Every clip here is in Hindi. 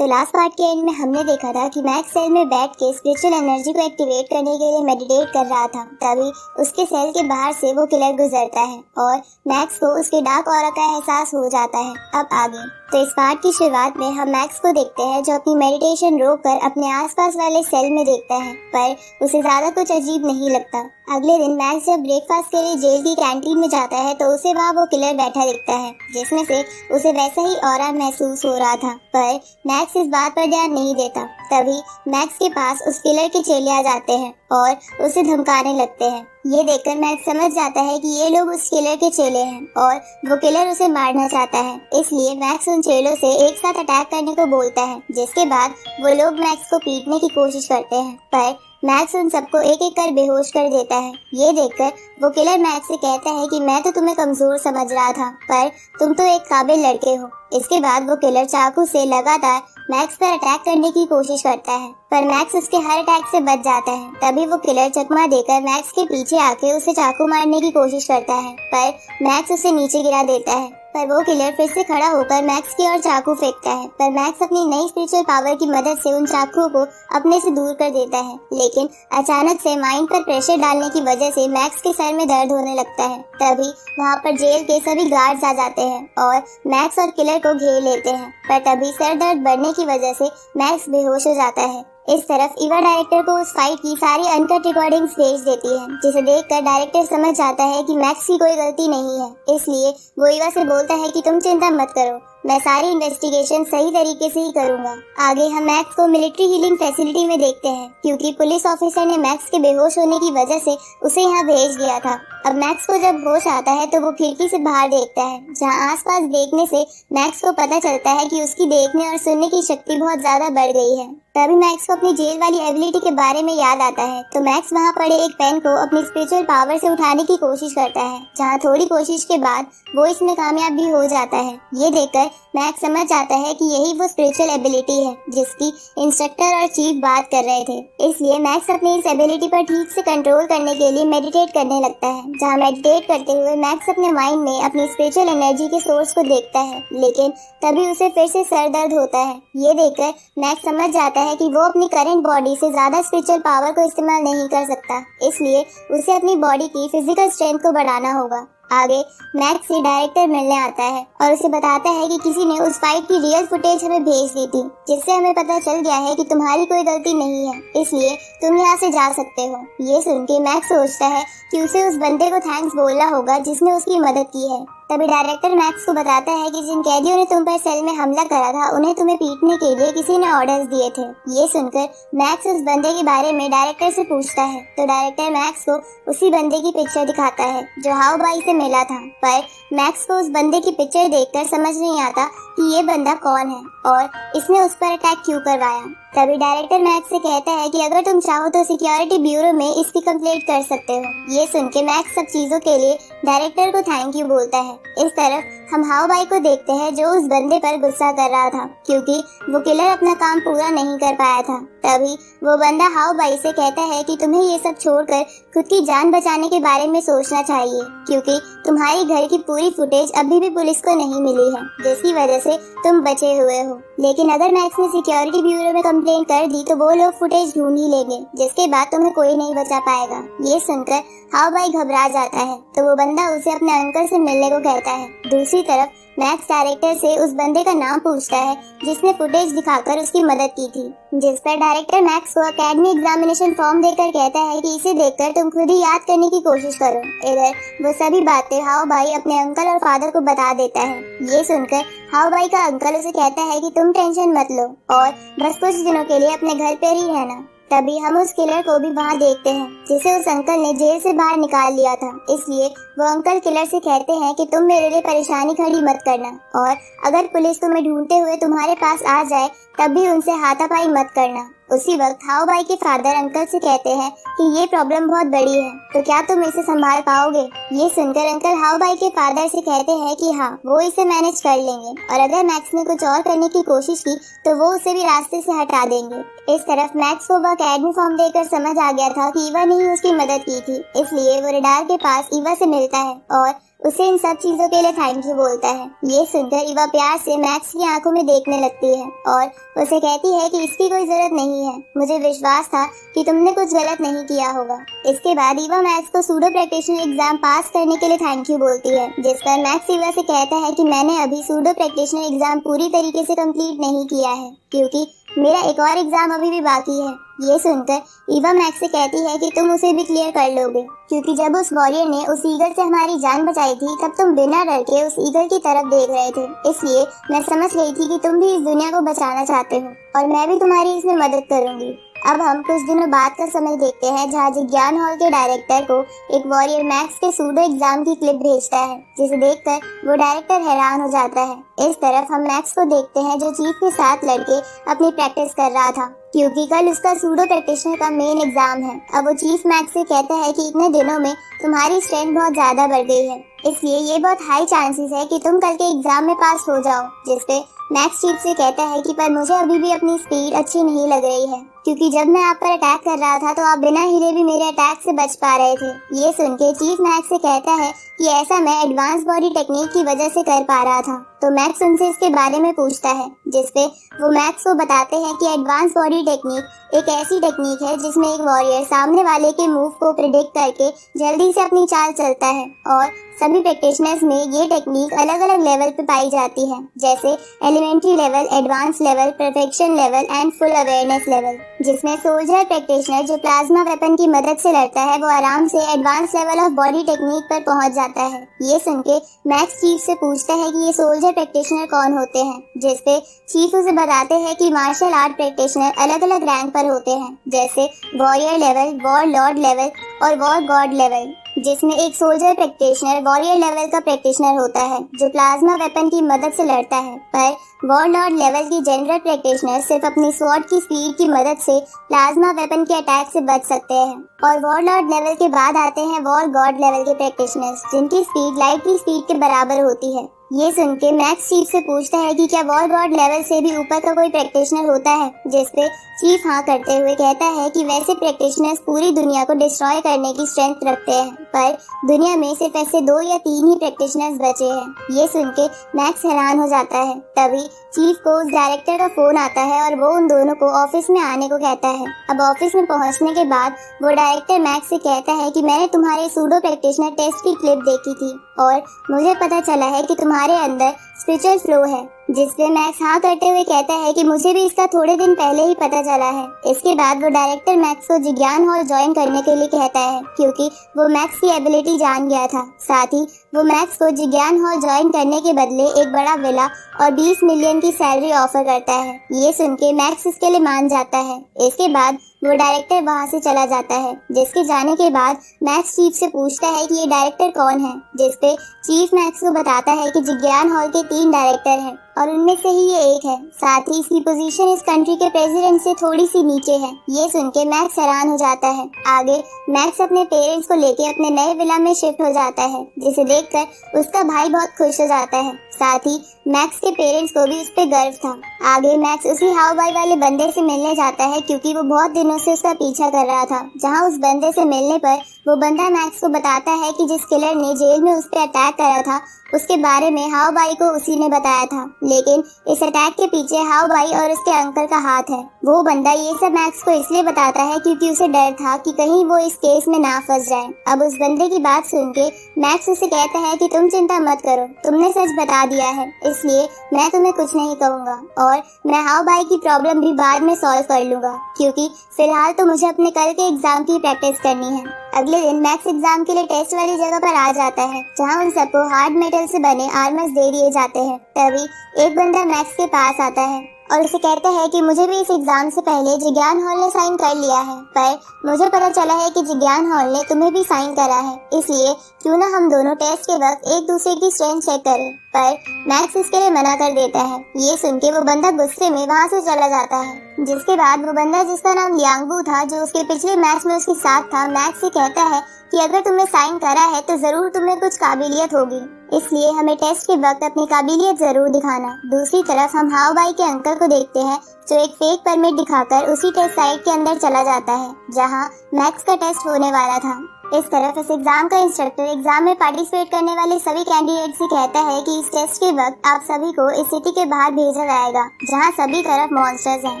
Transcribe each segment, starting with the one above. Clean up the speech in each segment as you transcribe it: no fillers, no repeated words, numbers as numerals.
तो लास्ट पार्ट के एंड में हमने देखा था कि मैक्स सेल में बैठ के स्पिरिचुअल एनर्जी को एक्टिवेट करने के लिए मेडिटेट कर रहा था। तभी उसके सेल के बाहर से वो किलर गुजरता है और मैक्स को उसके डार्क ऑरा का एहसास हो जाता है। अब आगे तो इस पार्ट की शुरुआत में हम मैक्स को देखते हैं जो अपनी मेडिटेशन रोक कर अपने आसपास वाले सेल में देखता है, पर उसे ज्यादा कुछ अजीब नहीं लगता। अगले दिन मैक्स जब ब्रेकफास्ट के लिए जेल की कैंटीन में जाता है तो उसे वहाँ वो किलर बैठा दिखता है, जिसमें से उसे वैसा ही ऑरा महसूस हो रहा था, पर मैक्स इस बात पर ध्यान नहीं देता। तभी मैक्स के पास उस किलर के चेले आ जाते हैं और उसे धमकाने लगते हैं। ये देखकर मैक्स समझ जाता है कि ये लोग उस किलर के चेले हैं और वो किलर उसे मारना चाहता है। इसलिए मैक्स उन चेलों से एक साथ अटैक करने को बोलता है, जिसके बाद वो लोग मैक्स को पीटने की कोशिश करते हैं, पर मैक्स उन सबको एक एक कर बेहोश कर देता है। ये देखकर वो किलर मैक्स से कहता है कि मैं तो तुम्हें कमजोर समझ रहा था, पर तुम तो एक काबिल लड़के हो। इसके बाद वो किलर चाकू से लगातार मैक्स पर अटैक करने की कोशिश करता है, पर मैक्स उसके हर अटैक से बच जाता है। तभी वो किलर चकमा देकर मैक्स के पीछे आके उसे चाकू मारने की कोशिश करता है, पर मैक्स उसे नीचे गिरा देता है। पर वो किलर फिर से खड़ा होकर मैक्स की ओर चाकू फेंकता है, पर मैक्स अपनी नई स्पिरिचुअल पावर की मदद से उन चाकुओं को अपने से दूर कर देता है। लेकिन अचानक से माइंड पर प्रेशर डालने की वजह से मैक्स के सर में दर्द होने लगता है। तभी वहाँ पर जेल के सभी गार्ड्स आ जाते हैं और मैक्स और किलर को घेर लेते हैं, पर तभी सर दर्द बढ़ने की वजह से मैक्स बेहोश हो जाता है। इस तरफ ईवा डायरेक्टर को उस फाइट की सारी अनकट रिकॉर्डिंग्स भेज देती है, जिसे देखकर डायरेक्टर समझ जाता है कि मैक्स की कोई गलती नहीं है। इसलिए वो ईवा से बोलता है कि तुम चिंता मत करो, मैं सारी इन्वेस्टिगेशन सही तरीके से ही करूंगा। आगे हम मैक्स को मिलिट्री हीलिंग फैसिलिटी में देखते हैं, क्योंकि पुलिस ऑफिसर ने मैक्स के बेहोश होने की वजह से उसे यहाँ भेज दिया था। अब मैक्स को जब होश आता है तो वो खिड़की से बाहर देखता है, जहाँ आसपास देखने से मैक्स को पता चलता है कि उसकी देखने और सुनने की शक्ति बहुत ज्यादा बढ़ गई है। तभी मैक्स को अपनी जेल वाली एबिलिटी के बारे में याद आता है, तो मैक्स वहाँ पड़े एक पेन को अपनी स्पिरिचुअल पावर से उठाने की कोशिश करता है, जहाँ थोड़ी कोशिश के बाद वो इसमें कामयाब भी हो जाता है। ये देखकर मैक्स समझ जाता है कि यही वो स्पिरिचुअल एबिलिटी है जिसकी इंस्ट्रक्टर और चीफ बात कर रहे थे। इसलिए मैक्स अपनी इस एबिलिटी पर ठीक से कंट्रोल करने के लिए मेडिटेट करने लगता है, जहाँ मेडिटेट करते हुए मैक्स अपने माइंड में अपनी स्पिरिचुअल एनर्जी के सोर्स को देखता है, लेकिन तभी उसे फिर से सर दर्द होता है। ये देखकर मैक्स समझ जाता है कि वो अपनी करंट बॉडी से ज्यादा स्पिरिचुअल पावर को इस्तेमाल नहीं कर सकता, इसलिए उसे अपनी बॉडी की फिजिकल स्ट्रेंथ को बढ़ाना होगा। आगे मैक्स से डायरेक्टर मिलने आता है और उसे बताता है कि किसी ने उस फाइट की रियल फुटेज हमें भेज दी थी, जिससे हमें पता चल गया है कि तुम्हारी कोई गलती नहीं है, इसलिए तुम यहाँ से जा सकते हो। ये सुन के मैक्स सोचता है कि उसे उस बंदे को थैंक्स बोलना होगा जिसने उसकी मदद की है। तभी डायरेक्टर मैक्स को बताता है कि जिन कैदियों ने तुम पर सेल में हमला करा था उन्हें तुम्हें पीटने के लिए किसी ने ऑर्डर्स दिए थे। ये सुनकर मैक्स उस बंदे के बारे में डायरेक्टर से पूछता है, तो डायरेक्टर मैक्स को उसी बंदे की पिक्चर दिखाता है जो हाउ बाई से मिला था, पर मैक्स को उस बंदे की पिक्चर देखकर समझ नहीं आता कि ये बंदा कौन है और इसने उस पर अटैक क्यों करवाया। तभी डायरेक्टर मैक्स से कहता है कि अगर तुम चाहो तो सिक्योरिटी ब्यूरो में इसकी कंप्लेंट कर सकते हो। ये सुन के मैक्स सब चीजों के लिए डायरेक्टर को थैंक यू बोलता है। इस तरफ हम हाउ बाई को देखते हैं जो उस बंदे पर गुस्सा कर रहा था, क्योंकि वो किलर अपना काम पूरा नहीं कर पाया था। तभी वो बंदा हाउ बाई से कहता है कि तुम्हें ये सब छोड़कर खुद की जान बचाने के बारे में सोचना चाहिए, क्योंकि तुम्हारी घर की पूरी फुटेज अभी भी पुलिस को नहीं मिली है, जिसकी वजह से तुम बचे हुए हो। लेकिन अगर मैक्स ने सिक्योरिटी ब्यूरो में कंप्लेंट कर दी तो वो लोग फुटेज ढूंढ ही लेंगे, जिसके बाद तुम्हें कोई नहीं बचा पाएगा। ये सुनकर हाउ बाई घबरा जाता है, तो वो बंदा उसे अपने अंकल से मिलने को कहता है। दूसरी तरफ मैक्स डायरेक्टर से उस बंदे का नाम पूछता है जिसने फुटेज दिखाकर उसकी मदद की थी, जिस पर डायरेक्टर मैक्स को एकेडमी एग्जामिनेशन फॉर्म देकर कहता है कि इसे देखकर तुम खुद ही याद करने की कोशिश करो। इधर वो सभी बातें हाउ बाई अपने अंकल और फादर को बता देता है। ये सुनकर हाउ बाई का अंकल उसे कहता है कि तुम टेंशन मत लो और बस कुछ दिनों के लिए अपने घर पर ही रहना। तभी हम उस किलर को भी वहाँ देखते हैं जिसे उस अंकल ने जेल से बाहर निकाल लिया था। इसलिए वो अंकल किलर से कहते हैं कि तुम मेरे लिए परेशानी खड़ी मत करना, और अगर पुलिस तुम्हें ढूंढते हुए तुम्हारे पास आ जाए तब भी उनसे हाथापाई मत करना। उसी वक्त हाउ बाई के फादर अंकल से कहते हैं कि ये प्रॉब्लम बहुत बड़ी है, तो क्या तुम इसे संभाल पाओगे। ये सुनकर अंकल हाउ बाई के फादर से कहते हैं कि हाँ, वो इसे मैनेज कर लेंगे, और अगर मैक्स ने कुछ और करने की कोशिश की तो वो उसे भी रास्ते से हटा देंगे। इस तरफ मैक्स को वह एकेडमी फॉर्म देकर समझ आ गया था कि ईवा ने ही उसकी मदद की थी, इसलिए वो रेडार के पास ईवा से मिलता है और उसे इन सब चीजों के लिए थैंक यू बोलता है। ये सुनकर ईवा प्यार से मैक्स की आंखों में देखने लगती है और उसे कहती है कि इसकी कोई जरूरत नहीं है, मुझे विश्वास था कि तुमने कुछ गलत नहीं किया होगा। इसके बाद ईवा मैक्स को सूडो प्रैक्टिशनर एग्जाम पास करने के लिए थैंक यू बोलती है, जिस पर मैक्स ईवा से कहता है कि मैंने अभी सूडो प्रैक्टिशनर एग्जाम पूरी तरीके से कंप्लीट नहीं किया है क्योंकि मेरा एक और एग्जाम अभी भी बाकी है। ये सुनकर ईवा मैक्स से कहती है कि तुम उसे भी क्लियर कर लोगे क्योंकि जब उस वॉरियर ने उस ईगल से हमारी जान बचाई थी तब तुम बिना डर के उस ईगल की तरफ देख रहे थे, इसलिए मैं समझ गई थी कि तुम भी इस दुनिया को बचाना चाहते हो और मैं भी तुम्हारी इसमें मदद करूंगी। अब हम कुछ दिनों बाद का समय देखते हैं जहाँ जिज्ञान हॉल के डायरेक्टर को एक वॉरियर मैक्स के सूडो एग्जाम की क्लिप भेजता है, जिसे देखकर वो डायरेक्टर हैरान हो जाता है। इस तरफ हम मैक्स को देखते हैं जो चीफ के साथ लड़के अपनी प्रैक्टिस कर रहा था क्योंकि कल उसका सूडो प्रैक्टिशनर का मेन एग्जाम है। अब वो चीफ मैक्स से कहता है कि इतने दिनों में तुम्हारी स्ट्रेंथ बहुत ज्यादा बढ़ गई है, इसलिए ये बहुत हाई चांसेस है कि तुम कल के एग्जाम में पास हो जाओ। जिसपे मैक्स चीफ से कहता है कि पर मुझे अभी भी अपनी स्पीड अच्छी नहीं लग रही है क्योंकि जब मैं आप पर अटैक कर रहा था तो आप बिना हिले भी मेरे अटैक से बच पा रहे थे। ये सुन के चीफ मैक्स से कहता है कि ऐसा मैं एडवांस बॉडी टेक्निक की वजह से कर पा रहा था। तो मैक्स उनसे इसके बारे में पूछता है, जिसपे वो मैक्स को बताते हैं कि एडवांस बॉडी टेक्निक एक ऐसी टेक्निक है जिसमें एक वॉरियर सामने वाले के मूव को प्रिडिक्ट करके जल्दी से अपनी चाल चलता है और सभी प्रैक्टिशनर्स में ये टेक्निक अलग अलग लेवल पे पाई जाती है, जैसे elementary level, advance level, perfection level and full awareness level. जिसमें सोल्जर प्रैक्टिशनर जो प्लाज्मा वेपन की मदद से लड़ता है वो आराम से advance level of body technique पर पहुंच जाता है। ये सुन के मैक्स चीफ से पूछता है कि ये सोल्जर प्रैक्टिशनर कौन होते हैं, जिसपे चीफ उसे बताते हैं कि मार्शल आर्ट प्रैक्टिशनर अलग अलग रैंक पर होते हैं, जैसे warrior level, war Lord level और वॉर गॉड लेवल। जिसमें एक सोल्जर प्रैक्टिशनर वॉरियर लेवल का प्रैक्टिशनर होता है जो प्लाज्मा वेपन की मदद से लड़ता है, पर वॉर लॉर्ड लेवल की जनरल प्रैक्टिशनर सिर्फ अपनी स्वॉर्ड की स्पीड की मदद से प्लाज्मा वेपन के अटैक से बच सकते हैं। और वॉर लॉर्ड लेवल के बाद आते हैं वॉर गॉड लेवल के प्रैक्टिशनर्स जिनकी स्पीड लाइट की स्पीड के बराबर होती है। ये सुन के मैक्स चीफ से पूछता है कि क्या वॉर गॉड लेवल से भी ऊपर का कोई प्रैक्टिशनर होता है, जिसपे चीफ हाँ करते हुए कहता है कि वैसे प्रैक्टिशनर्स पूरी दुनिया को डिस्ट्रॉय करने की स्ट्रेंथ रखते हैं, पर दुनिया में सिर्फ ऐसे 2 या 3 ही प्रैक्टिशनर्स बचे हैं। ये सुन के मैक्स हैरान हो जाता है। तभी चीफ को उस डायरेक्टर का फोन आता है और वो उन दोनों को ऑफिस में आने को कहता है। अब ऑफिस में पहुंचने के बाद वो डायरेक्टर मैक्स से कहता है कि मैंने तुम्हारे सूडो प्रैक्टिशनर टेस्ट की क्लिप देखी थी और मुझे पता चला है कि तुम्हारे अंदर स्पिरिचुअल फ्लो है, जिससे मैक्स हाँ करते हुए कहता है कि मुझे भी इसका थोड़े दिन पहले ही पता चला है। इसके बाद वो डायरेक्टर मैक्स को जिज्ञान हॉल ज्वाइन करने के लिए कहता है क्योंकि वो मैक्स की एबिलिटी जान गया था। साथ ही वो मैक्स को जिज्ञान हॉल ज्वाइन करने के बदले एक बड़ा विला और 20 मिलियन की सैलरी ऑफर करता है। ये सुन के मैक्स इसके लिए मान जाता है। इसके बाद वो डायरेक्टर वहाँ से चला जाता है, जिसके जाने के बाद मैक्स चीफ से पूछता है कि ये डायरेक्टर कौन है, जिसपे चीफ मैक्स को बताता है कि जिज्ञान हॉल के 3 डायरेक्टर हैं और उनमें से ही ये एक है। साथ ही इसकी पोजीशन इस कंट्री के प्रेसिडेंट से थोड़ी सी नीचे है। ये सुन के मैक्स हैरान हो जाता है। आगे मैक्स अपने पेरेंट्स को लेके अपने नए विला में शिफ्ट हो जाता है, जिसे देखकर उसका भाई बहुत खुश हो जाता है। साथ ही मैक्स के पेरेंट्स को भी उस पर गर्व था। आगे मैक्स उसी हाउ बाई वाले बंदे से मिलने जाता है क्योंकि वो बहुत दिनों से उसका पीछा कर रहा था। जहाँ उस बंदे से मिलने पर वो बंदा मैक्स को बताता है कि जिस किलर ने जेल में उस पर अटैक करा था उसके बारे में हाउ बाई को उसी ने बताया था, लेकिन इस अटैक के पीछे हाउ बाई और उसके अंकल का हाथ है। वो बंदा ये सब मैक्स को इसलिए बताता है क्योंकि उसे डर था कि कहीं वो इस केस में ना फंस जाए। अब उस बंदे की बात सुन के मैक्स उसे कहता है कि तुम चिंता मत करो, तुमने सच बता दिया है, इसलिए मैं तुम्हें कुछ नहीं कहूँगा और मैं हाउ बाई की प्रॉब्लम भी बाद में सॉल्व कर लूंगा, क्योंकि फिलहाल तो मुझे अपने कल के एग्जाम की प्रैक्टिस करनी है। अगले दिन मैक्स एग्जाम के लिए टेस्ट वाली जगह पर आ जाता है, जहाँ उन सबको हार्ड मेटल से बने आर्मर्स दे दिए जाते हैं। तभी एक बंदा मैक्स के पास आता है और उसे कहता है कि मुझे भी इस एग्जाम से पहले जिज्ञान हॉल ने साइन कर लिया है, पर मुझे पता चला है कि जिज्ञान हॉल ने तुम्हें भी साइन करा है, इसलिए क्यों ना हम दोनों टेस्ट के वक्त एक दूसरे की स्ट्रेंथ चेक करें। पर मैक्स इसके लिए मना कर देता है। ये सुन के वो बंदा गुस्से में वहाँ से चला जाता है। जिसके बाद वो बंदा जिसका नाम लियांगबू था, जो उसके पिछले मैच में उसके साथ था, मैक्स से कहता है कि अगर तुमने साइन करा है तो जरूर तुम्हें कुछ काबिलियत होगी, इसलिए हमें टेस्ट के वक्त अपनी काबिलियत जरूर दिखाना। दूसरी तरफ हम हाउ बाई के अंकल को देखते हैं, जो एक फेक परमिट दिखाकर उसी टेस्ट साइट के अंदर चला जाता है जहां मैक्स का टेस्ट होने वाला था। इस तरफ इस एग्जाम का इंस्ट्रक्टर एग्जाम में पार्टिसिपेट करने वाले सभी कैंडिडेट से कहता है कि इस टेस्ट के वक्त आप सभी को इस सिटी के बाहर भेजा जाएगा जहां सभी तरफ मॉन्स्टर्स हैं,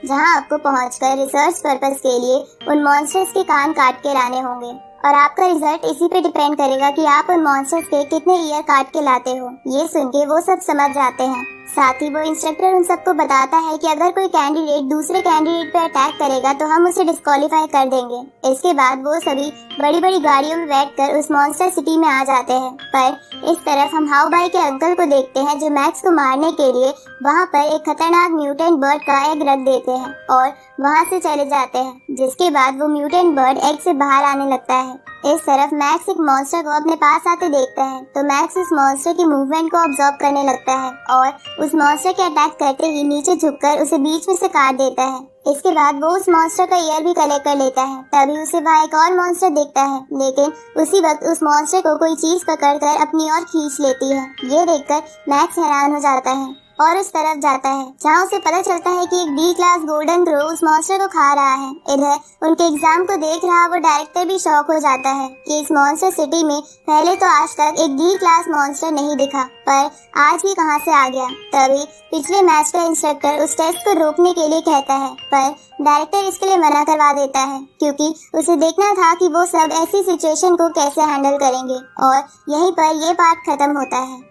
जहां आपको पहुंचकर रिसर्च पर्पस के लिए उन मॉन्स्टर्स के कान काट के लाने होंगे और आपका रिजल्ट इसी पे डिपेंड करेगा कि आप उन मॉन्स्टर्स के कितने ईयर काट के लाते हो। ये सुन के वो सब समझ जाते हैं। साथ ही वो इंस्ट्रक्टर उन सबको बताता है कि अगर कोई कैंडिडेट दूसरे कैंडिडेट पे अटैक करेगा तो हम उसे डिस्क्वालीफाई कर देंगे। इसके बाद वो सभी बड़ी बड़ी गाड़ियों में बैठकर उस मॉन्स्टर सिटी में आ जाते हैं। पर इस तरफ हम हाउ भाई के अंकल को देखते हैं जो मैक्स को मारने के लिए वहाँ पर एक खतरनाक म्यूटेंट बर्ड का एग रख देते हैं और वहाँ से चले जाते हैं, जिसके बाद वो म्यूटेंट बर्ड एग से बाहर आने लगता है। इस तरफ मैक्स एक मॉन्स्टर को अपने पास आते देखता है तो मैक्स उस मॉन्स्टर की मूवमेंट को ऑब्जर्व करने लगता है और उस मॉन्स्टर के अटैक करते ही नीचे झुककर उसे बीच में से काट देता है। इसके बाद वो उस मॉन्स्टर का ईयर भी कलेक्ट कर लेता है। तभी उसे वहाँ एक और मॉन्स्टर दिखता है, लेकिन उसी वक्त उस मॉन्स्टर को कोई चीज पकड़कर अपनी ओर खींच लेती है। ये देखकर मैक्स हैरान हो जाता है और उस तरफ जाता है जहाँ उसे पता चलता है कि एक डी क्लास गोल्डन क्रो उस मॉन्स्टर को खा रहा है। इधर उनके एग्जाम को देख रहा वो डायरेक्टर भी शॉक हो जाता है कि इस मॉन्स्टर सिटी में पहले तो आज तक एक डी क्लास मॉन्स्टर नहीं दिखा, पर आज भी कहाँ से आ गया। तभी पिछले मैच का इंस्ट्रक्टर उस टेस्ट को रोकने के लिए कहता है, पर डायरेक्टर इसके लिए मना करवा देता है क्योंकि उसे देखना था कि वो सब ऐसी सिचुएशन को कैसे हैंडल करेंगे। और यहीं पर ये पार्ट खत्म होता है।